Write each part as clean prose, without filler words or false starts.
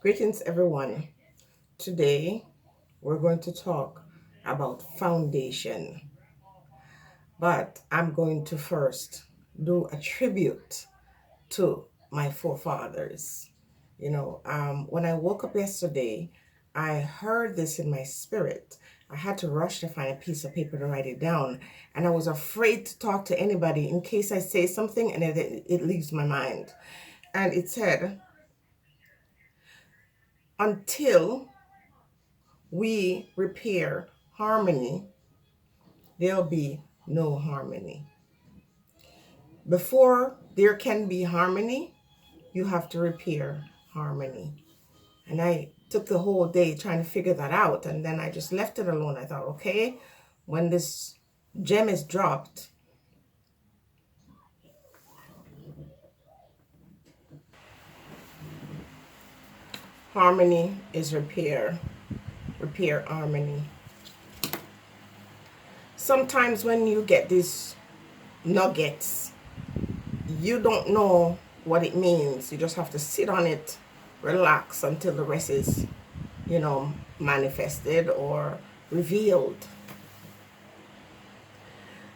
Greetings, everyone. Today, we're going to talk about foundation, but I'm going to first do a tribute to my forefathers. When I woke up yesterday, I heard this in my spirit. I had to rush to find a piece of paper to write it down, and I was afraid to talk to anybody in case I say something and it leaves my mind. And it said, until we repair harmony, there'll be no harmony. Before there can be harmony, you have to repair harmony. And I took the whole day trying to figure that out. And then I just left it alone. I thought, okay, when this gem is dropped, harmony is repair harmony. Sometimes when you get these nuggets, you don't know what it means. You just have to sit on it, relax until the rest is, manifested or revealed.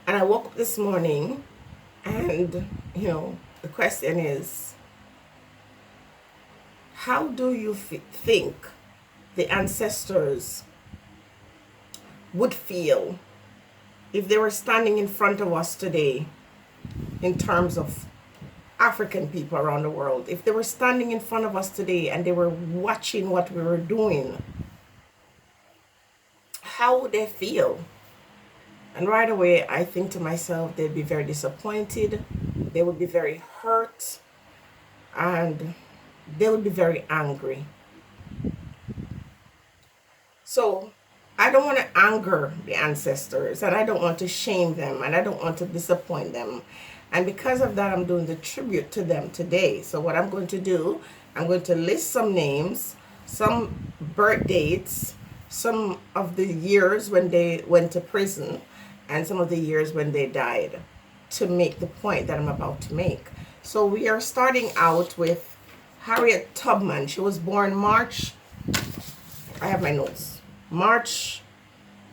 And I woke up this morning and, the question is, how do you think the ancestors would feel if they were standing in front of us today in terms of African people around the world? If they were standing in front of us today and they were watching what we were doing, how would they feel? And right away, I think to myself, they'd be very disappointed. They would be very hurt. And they would be very angry. So I don't want to anger the ancestors, and I don't want to shame them, and I don't want to disappoint them. And because of that, I'm doing the tribute to them today. So what I'm going to do, I'm going to list some names, some birth dates, some of the years when they went to prison, and some of the years when they died, to make the point that I'm about to make. So we are starting out with Harriet Tubman. She was born I have my notes,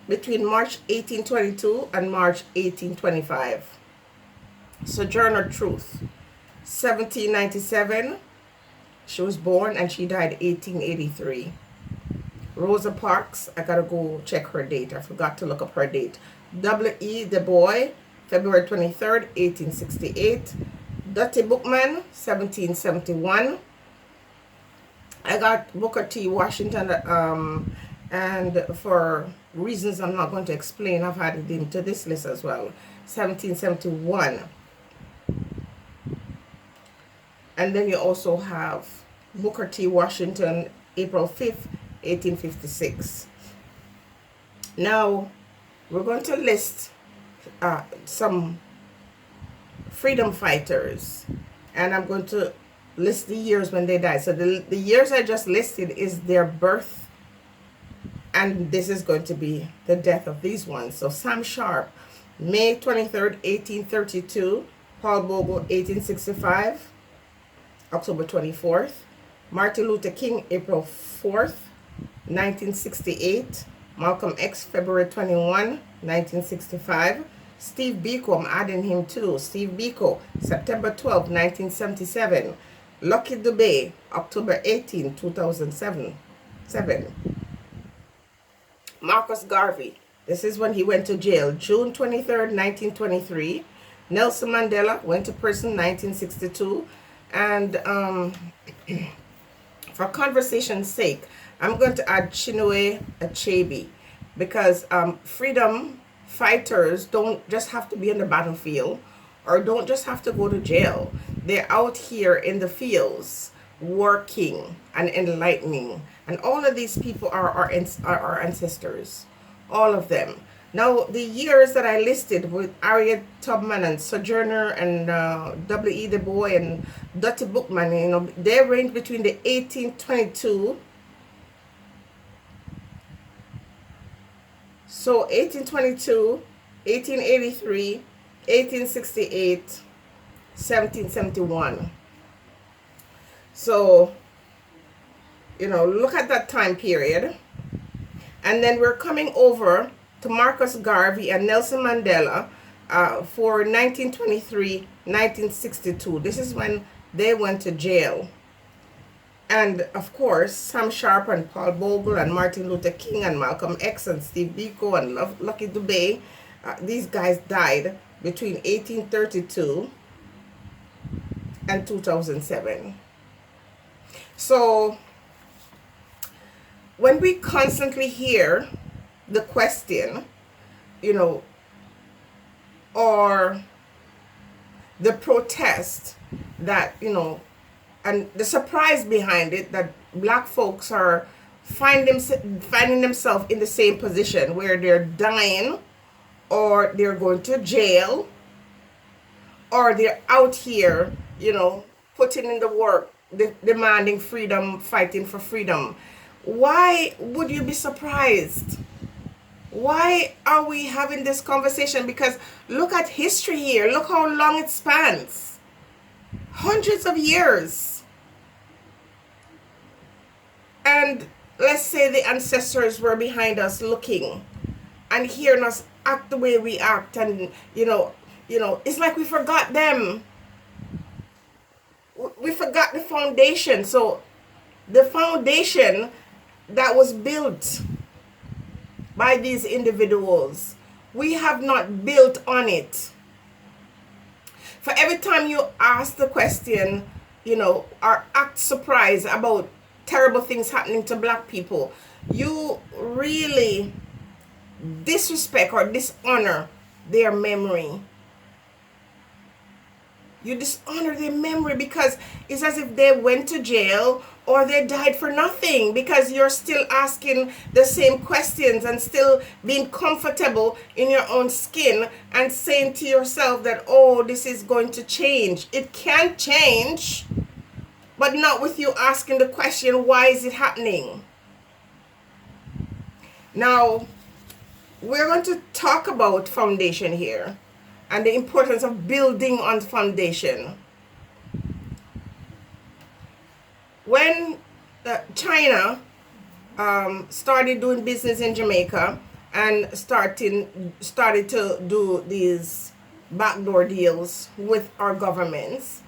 between March 1822 and March 1825. Sojourner Truth, 1797. She was born and she died 1883. Rosa Parks, I gotta go check her date. I forgot to look up her date. W.E. Du Bois, February 23rd, 1868. Dottie Bookman, 1771. I got Booker T. Washington, and for reasons I'm not going to explain, I've added him to this list as well. 1771. And then you also have Booker T. Washington, April 5th, 1856. Now, we're going to list some freedom fighters, and I'm going to list the years when they died. So the years I just listed is their birth, and this is going to be the death of these ones. So Sam Sharp, May 23rd, 1832. Paul Bogle, 1865, October 24th. Martin Luther King, April 4th, 1968. Malcolm X, February 21, 1965. Steve Biko, I'm adding him too. Steve Biko, September 12, 1977. Lucky Dubé, October 18, 2007. Marcus Garvey, this is when he went to jail, June 23rd, 1923. Nelson Mandela went to prison 1962. And for conversation's sake, I'm going to add Chinua Achebe, because freedom fighters don't just have to be in the battlefield or don't just have to go to jail. They're out here in the fields working and enlightening. And all of these people are our ancestors, all of them. Now, the years that I listed with Harriet Tubman and Sojourner and W.E. Du Bois and Dottie Bookman, they range between the 1822. So 1822, 1883, 1868, 1771. So look at that time period. And then we're coming over to Marcus Garvey and Nelson Mandela for 1923, 1962. This is when they went to jail. And of course, Sam Sharp and Paul Bogle and Martin Luther King and Malcolm X and Steve Biko and Lucky Dubé, these guys died between 1832 and 2007. So when we constantly hear the question, or the protest that, and the surprise behind it, that black folks are finding themselves in the same position where they're dying, or they're going to jail, or they're out here, putting in the work, demanding freedom, fighting for freedom. Why would you be surprised? Why are we having this conversation? Because look at history here. Look how long it spans. Hundreds of years. And let's say the ancestors were behind us looking and hearing us act the way we act. And, it's like we forgot them. We forgot the foundation. So the foundation that was built by these individuals, we have not built on it. For every time you ask the question, or act surprised about terrible things happening to black people, you really disrespect or dishonor their memory. You dishonor their memory because it's as if they went to jail or they died for nothing, because you're still asking the same questions and still being comfortable in your own skin and saying to yourself that, oh, this is going to change. It can change, but not with you asking the question, why is it happening? Now, we're going to talk about foundation here and the importance of building on foundation. When China started doing business in Jamaica and started to do these backdoor deals with our governments,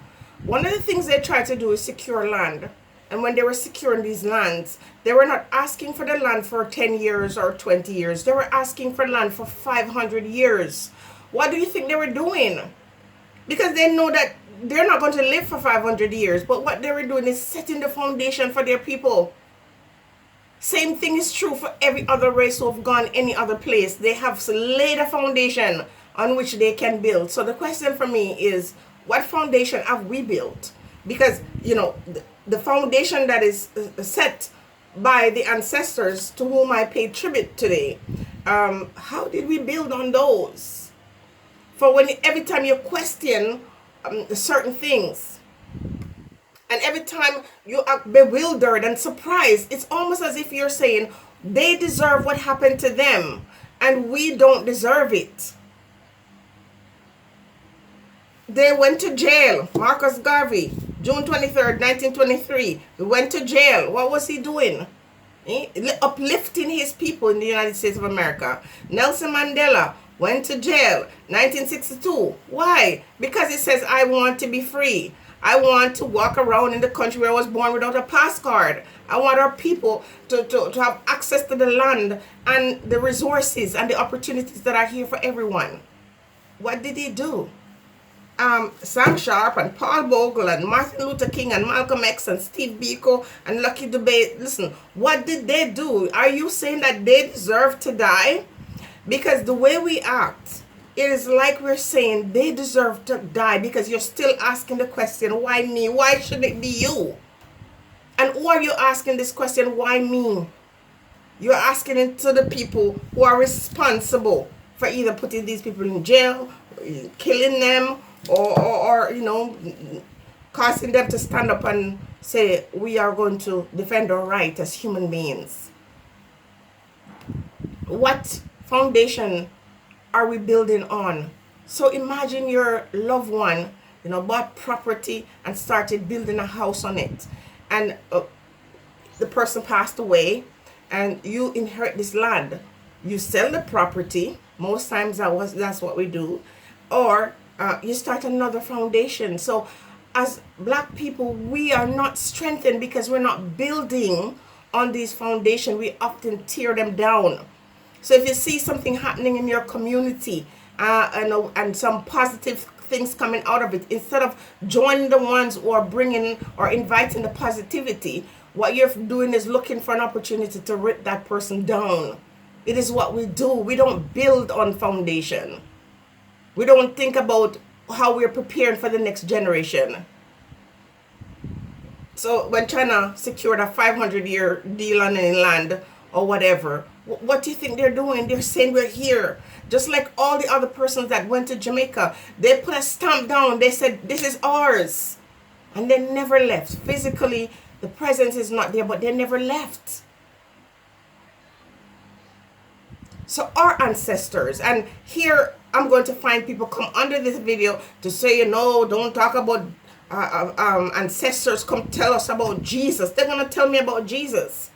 one of the things they tried to do is secure land. And when they were securing these lands, they were not asking for the land for 10 years or 20 years. They were asking for land for 500 years. What do you think they were doing? Because they know that they're not going to live for 500 years. But what they were doing is setting the foundation for their people. Same thing is true for every other race who have gone any other place. They have laid a foundation on which they can build. So the question for me is, what foundation have we built? Because, the foundation that is set by the ancestors to whom I pay tribute today, how did we build on those? For every time you question certain things, and every time you are bewildered and surprised, it's almost as if you're saying they deserve what happened to them and we don't deserve it. They went to jail. Marcus Garvey, June 23rd, 1923. He went to jail. What was he doing? Uplifting his people in the United States of America. Nelson Mandela went to jail, 1962. Why? Because he says, I want to be free. I want to walk around in the country where I was born without a pass card. I want our people to have access to the land and the resources and the opportunities that are here for everyone. What did he do? Sam Sharp and Paul Bogle and Martin Luther King and Malcolm X and Steve Biko and Lucky Dubé. Listen, what did they do? Are you saying that they deserve to die? Because the way we act, it is like we're saying they deserve to die, because you're still asking the question, why me? Why should it be you? And who are you asking this question, why me? You're asking it to the people who are responsible for either putting these people in jail, killing them, or causing them to stand up and say, we are going to defend our right as human beings. What foundation are we building on? So imagine your loved one, bought property and started building a house on it. And the person passed away and you inherit this land. You sell the property. Most times that's what we do. Or you start another foundation. So as Black people, we are not strengthened because we're not building on these foundations. We often tear them down. So if you see something happening in your community and some positive things coming out of it, instead of joining the ones who are bringing or inviting the positivity, what you're doing is looking for an opportunity to rip that person down. It is what we do. We don't build on foundation. We don't think about how we're preparing for the next generation. So when China secured a 500-year deal on any land or whatever, what do you think they're doing? They're saying we're here. Just like all the other persons that went to Jamaica, they put a stamp down. They said, this is ours. And they never left. Physically, the presence is not there, but they never left. So our ancestors, and here I'm going to find people come under this video to say, don't talk about ancestors, come tell us about Jesus. They're going to tell me about Jesus.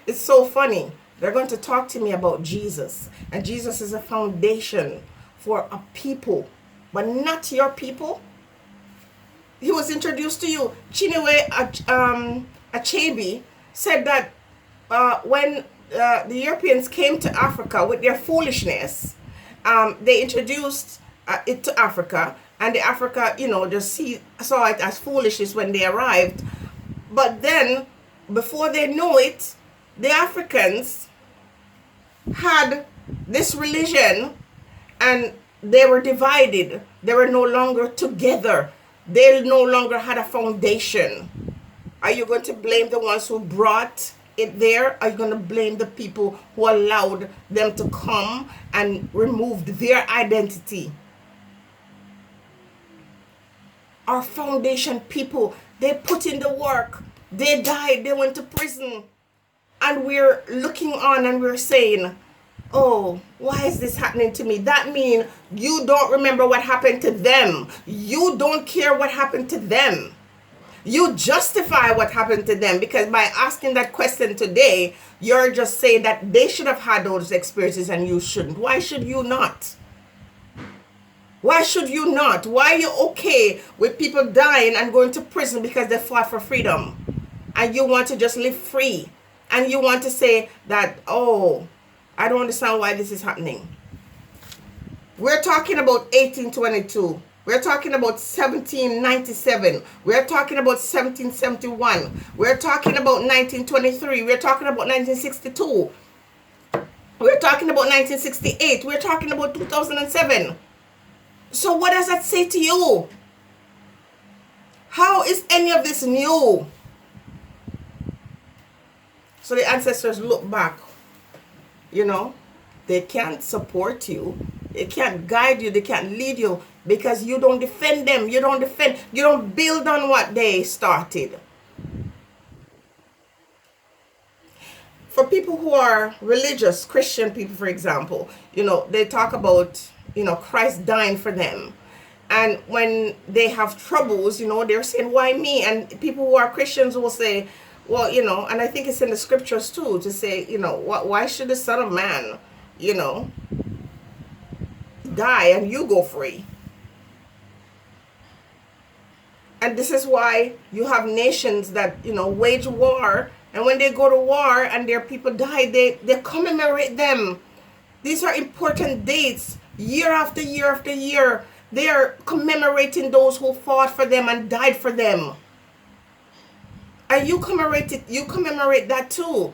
It's so funny. They're going to talk to me about Jesus. And Jesus is a foundation for a people, but not your people. He was introduced to you. Chinua Achebe said that when the Europeans came to Africa with their foolishness, they introduced it to Africa, and the Africa, just saw it as foolishness when they arrived. But then, before they know it, the Africans had this religion and they were divided. They were no longer together. They no longer had a foundation. Are you going to blame the ones who brought it there? Are you going to blame the people who allowed them to come and removed their identity? Our foundation people, they put in the work. They died. They went to prison. And we're looking on and we're saying, oh, why is this happening to me? That means you don't remember what happened to them. You don't care what happened to them. You justify what happened to them, because by asking that question today, you're just saying that they should have had those experiences and you shouldn't. Why should you not? Why should you not? Why are you okay with people dying and going to prison because they fought for freedom? And you want to just live free. And you want to say that, oh, I don't understand why this is happening. We're talking about 1822. We're talking about 1797. We're talking about 1771. We're talking about 1923. We're talking about 1962. We're talking about 1968. We're talking about 2007. So what does that say to you? How is any of this new? So the ancestors look back. They can't support you. They can't guide you. They can't lead you because you don't defend them. You don't build on what they started. For people who are religious, Christian people, for example, they talk about, Christ dying for them. And when they have troubles, they're saying, why me? And people who are Christians will say, well, and I think it's in the scriptures too, to say, why should the Son of Man, die and you go free? And this is why you have nations that, wage war. And when they go to war and their people die, they commemorate them. These are important dates. Year after year after year, they are commemorating those who fought for them and died for them. And you commemorate that too.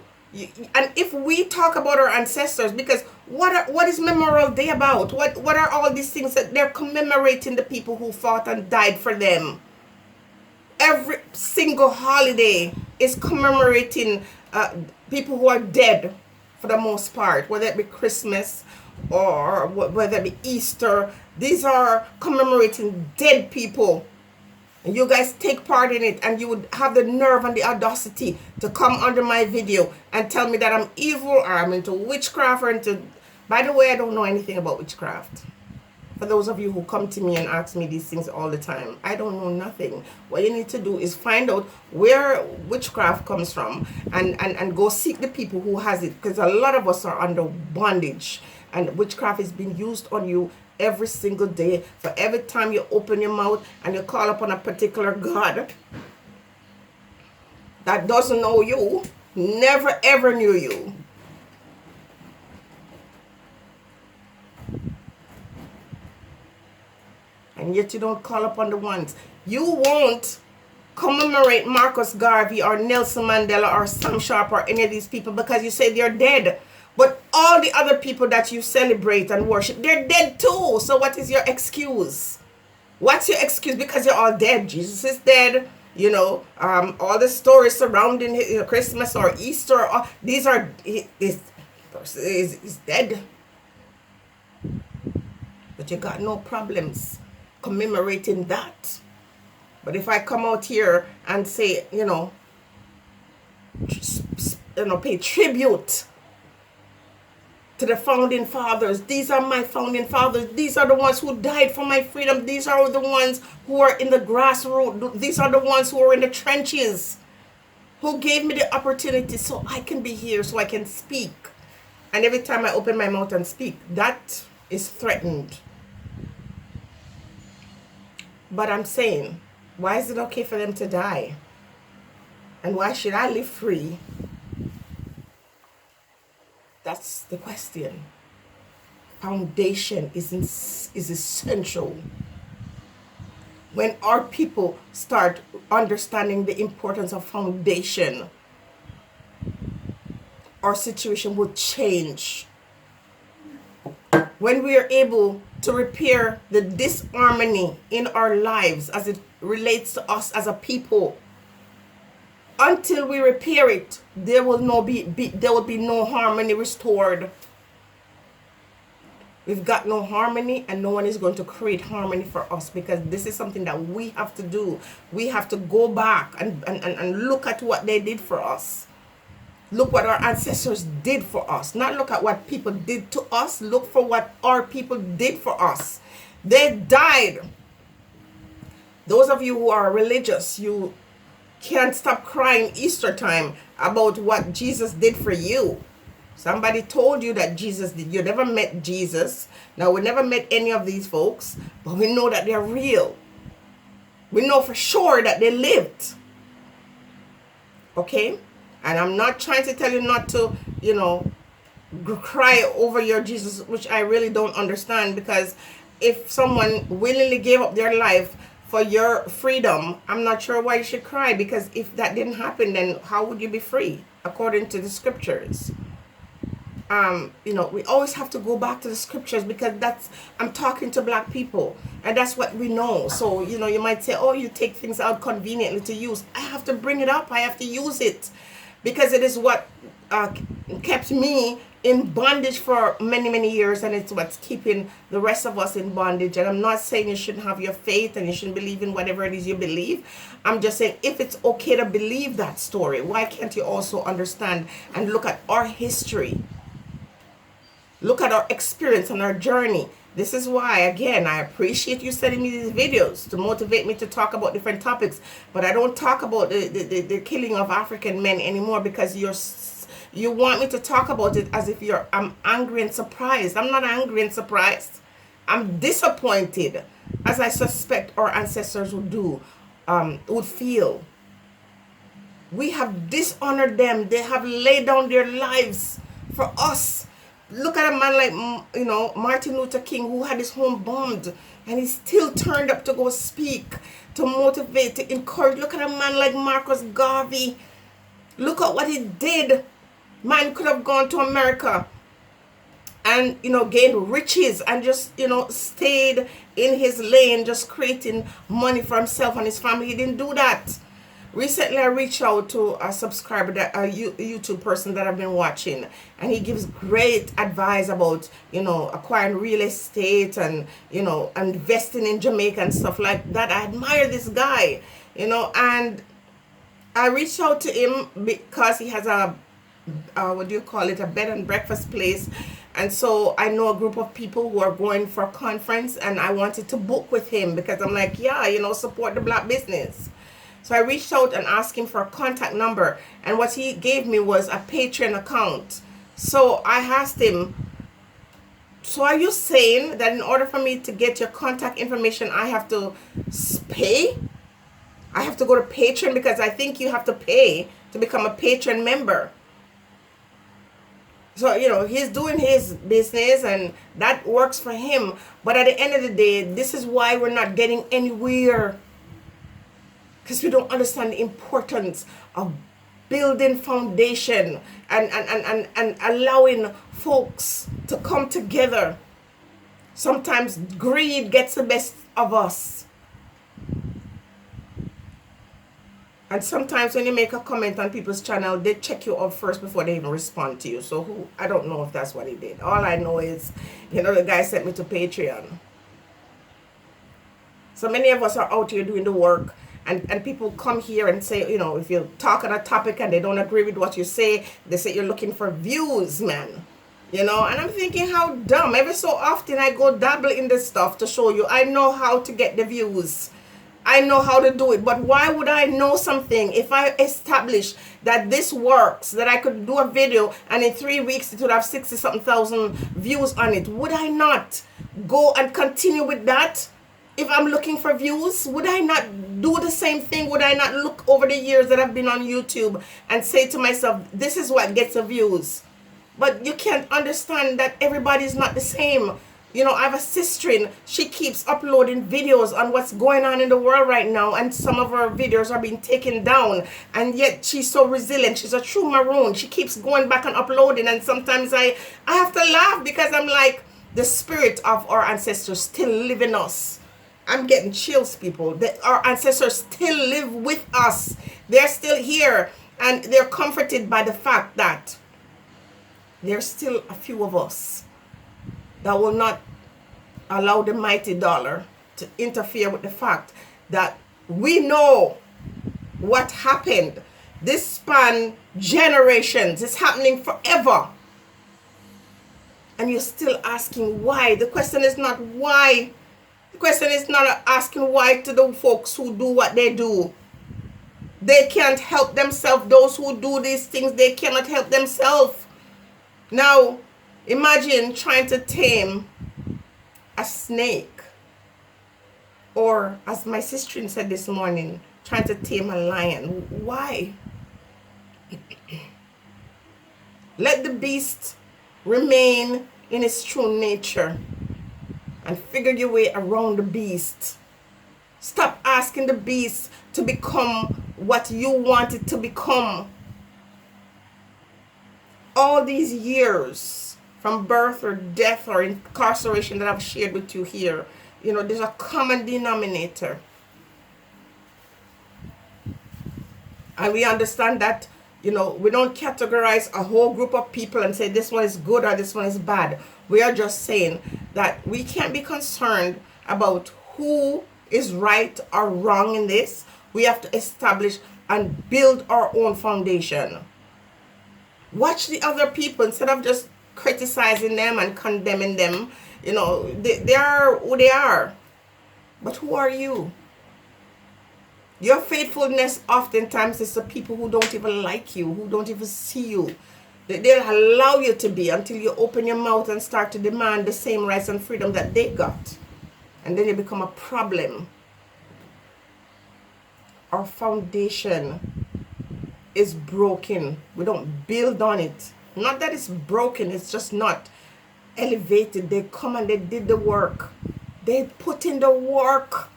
And if we talk about our ancestors, because what is Memorial Day about? What are all these things that they're commemorating the people who fought and died for them? Every single holiday is commemorating people who are dead for the most part, whether it be Christmas or whether it be Easter. These are commemorating dead people. And you guys take part in it, and you would have the nerve and the audacity to come under my video and tell me that I'm evil or I'm into witchcraft or into... By the way, I don't know anything about witchcraft. For those of you who come to me and ask me these things all the time, I don't know nothing. What you need to do is find out where witchcraft comes from, and go seek the people who has it, because a lot of us are under bondage, and witchcraft is being used on you every single day. For every time you open your mouth and you call upon a particular God that doesn't know you, never ever knew you. And yet you don't call upon the ones. You won't commemorate Marcus Garvey or Nelson Mandela or Sam Sharp or any of these people because you say they're dead. But all the other people that you celebrate and worship, they're dead too. So what is your excuse? What's your excuse? Because you're all dead. Jesus is dead. You know, all the stories surrounding Christmas or Easter, these are, is dead. But you got no problems commemorating that. But if I come out here and say, pay tribute to the founding fathers. These are my founding fathers. These are the ones who died for my freedom. These are the ones who are in the grassroots. These are the ones who are in the trenches, who gave me the opportunity so I can be here, so I can speak. And every time I open my mouth and speak, that is threatened. But I'm saying, why is it okay for them to die? And why should I live free? That's the question. Foundation is essential. When our people start understanding the importance of foundation, our situation will change. When we are able to repair the disharmony in our lives as it relates to us as a people, until we repair it, there will be no harmony restored. We've got no harmony, and no one is going to create harmony for us, because this is something that we have to do. We have to go back and look at what they did for us. Look what our ancestors did for us. Not look at what people did to us. Look for what our people did for us. They died. Those of you who are religious, you can't stop crying Easter time about what Jesus did for you. Somebody told you that Jesus did. You never met Jesus. Now, we never met any of these folks, but we know that they're real. We know for sure that they lived. Okay? And I'm not trying to tell you not to, cry over your Jesus, which I really don't understand, because if someone willingly gave up their life for your freedom, I'm not sure why you should cry, because if that didn't happen, then how would you be free according to the scriptures? We always have to go back to the scriptures, because I'm talking to black people, and that's what we know. So, you might say, oh, you take things out conveniently to use. I have to bring it up. I have to use it, because it is what kept me in bondage for many, many years, and it's what's keeping the rest of us in bondage. And I'm not saying you shouldn't have your faith and you shouldn't believe in whatever it is you believe. I'm just saying, if it's okay to believe that story, why can't you also understand and look at our history? Look at our experience and our journey. This is why, again, I appreciate you sending me these videos to motivate me to talk about different topics. But I don't talk about the killing of African men anymore, because you want me to talk about it as if I'm angry and surprised. I'm not angry and surprised. I'm disappointed, as I suspect our ancestors would feel. We have dishonored them. They have laid down their lives for us. Look at a man like, Martin Luther King, who had his home bombed, and he still turned up to go speak, to motivate, to encourage. Look at a man like Marcus Garvey. Look at what he did. Man could have gone to America and, gained riches and just, stayed in his lane, just creating money for himself and his family. He didn't do that. Recently, I reached out to a subscriber, a YouTube person that I've been watching, and he gives great advice about, acquiring real estate and, investing in Jamaica and stuff like that. I admire this guy, and I reached out to him because he has a bed and breakfast place, And so I know a group of people who are going for a conference, and I wanted to book with him because I'm like, yeah, support the Black business. So I reached out and asked him for a contact number, and what he gave me was a Patreon account. So I asked him, so are you saying that in order for me to get your contact information, I have to pay? I have to go to Patreon, because I think you have to pay to become a Patreon member. So, he's doing his business and that works for him. But at the end of the day, this is why we're not getting anywhere. Because we don't understand the importance of building foundation and allowing folks to come together. Sometimes greed gets the best of us. And sometimes when you make a comment on people's channel, they check you out first before they even respond to you. So I don't know if that's what he did. All I know is, the guy sent me to Patreon. So many of us are out here doing the work. And people come here and say, if you talk on a topic and they don't agree with what you say, they say you're looking for views, man. And I'm thinking, how dumb. Every so often I go dabble in this stuff to show you I know how to get the views. I know how to do it. But why would I know something if I establish that this works, that I could do a video and in 3 weeks it would have 60-something thousand views on it? Would I not go and continue with that? If I'm looking for views, would I not do the same thing? Would I not look over the years that I've been on YouTube and say to myself, this is what gets the views? But you can't understand that everybody's not the same. I have a sister, she keeps uploading videos on what's going on in the world right now, and some of her videos are being taken down, and yet she's so resilient. She's a true maroon. She keeps going back and uploading, and sometimes I have to laugh because I'm like, the spirit of our ancestors still live in us. I'm getting chills, people. Our ancestors still live with us. They're still here, and they're comforted by the fact that there's still a few of us that will not allow the mighty dollar to interfere with the fact that we know what happened. This span generations. It's happening forever. And you're still asking why. The question is not why. The question is not asking why to the folks who do what they do. They can't help themselves. Those who do these things, they cannot help themselves. Now, imagine trying to tame a snake. Or, as my sister said this morning, trying to tame a lion. Why? Let the beast remain in its true nature. And figure your way around the beast. Stop asking the beast to become what you want it to become. All these years, from birth or death or incarceration that I've shared with you here, there's a common denominator. And we understand that, we don't categorize a whole group of people and say this one is good or this one is bad. We are just saying that we can't be concerned about who is right or wrong in this. We have to establish and build our own foundation. Watch the other people instead of just criticizing them and condemning them. They are who they are. But who are you? Your faithfulness oftentimes is to people who don't even like you, who don't even see you. They'll allow you to be until you open your mouth and start to demand the same rights and freedom that they got. And then you become a problem. Our foundation is broken. We don't build on it. Not that it's broken, it's just not elevated. They come and they did the work. They put in the work.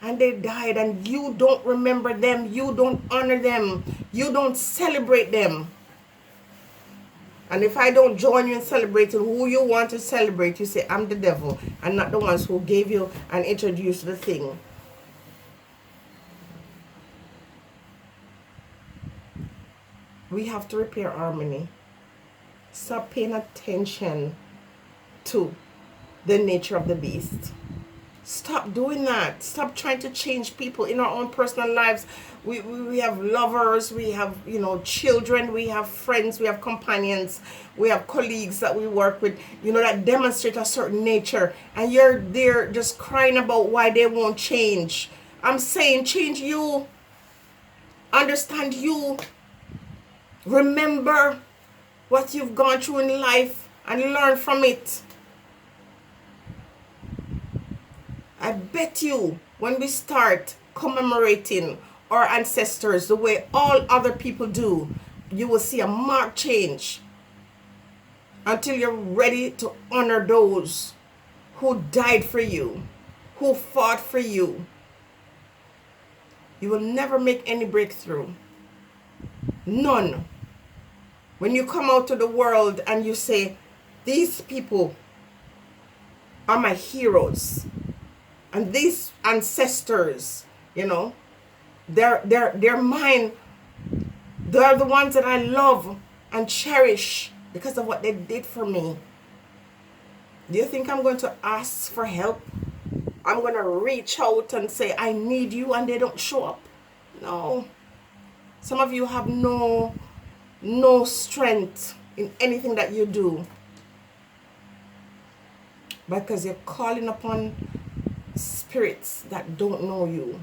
And they died, and you don't remember them. You don't honor them. You don't celebrate them. And if I don't join you in celebrating who you want to celebrate, you say, I'm the devil, and not the ones who gave you and introduced the thing. We have to repair harmony. Stop paying attention to the nature of the beast. Stop doing that. Stop trying to change people in our own personal lives. We have lovers, we have, children, we have friends, we have companions, we have colleagues that we work with, that demonstrate a certain nature. And you're there just crying about why they won't change. I'm saying change you. Understand you. Remember what you've gone through in life and learn from it. I bet you when we start commemorating our ancestors the way all other people do, you will see a marked change until you're ready to honor those who died for you, who fought for you. You will never make any breakthrough. None. When you come out to the world and you say, these people are my heroes, and these ancestors, they're mine. They're the ones that I love and cherish because of what they did for me. Do you think I'm going to ask for help? I'm going to reach out and say, I need you, and they don't show up? No. Some of you have no strength in anything that you do because you're calling upon spirits that don't know you.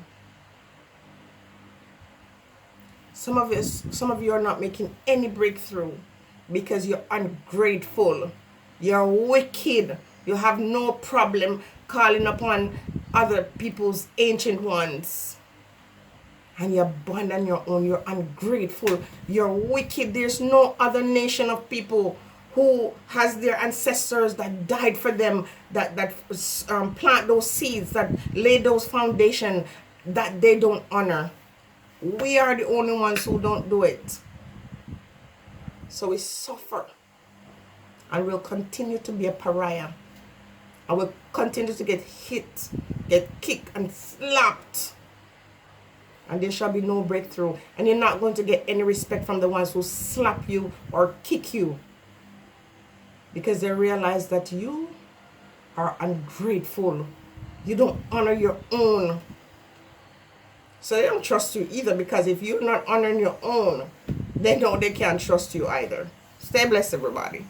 Some of you are not making any breakthrough because you're ungrateful. You're wicked. You have no problem calling upon other people's ancient ones. And you abandon your own. You're ungrateful. You're wicked. There's no other nation of people who has their ancestors that died for them, that plant those seeds, that lay those foundations, that they don't honor. We are the only ones who don't do it. So we suffer. And we'll continue to be a pariah. And we'll continue to get hit, get kicked and slapped. And there shall be no breakthrough. And you're not going to get any respect from the ones who slap you or kick you. Because they realize that you are ungrateful. You don't honor your own. So they don't trust you either, because if you're not honoring your own, they know they can't trust you either. Stay blessed, everybody.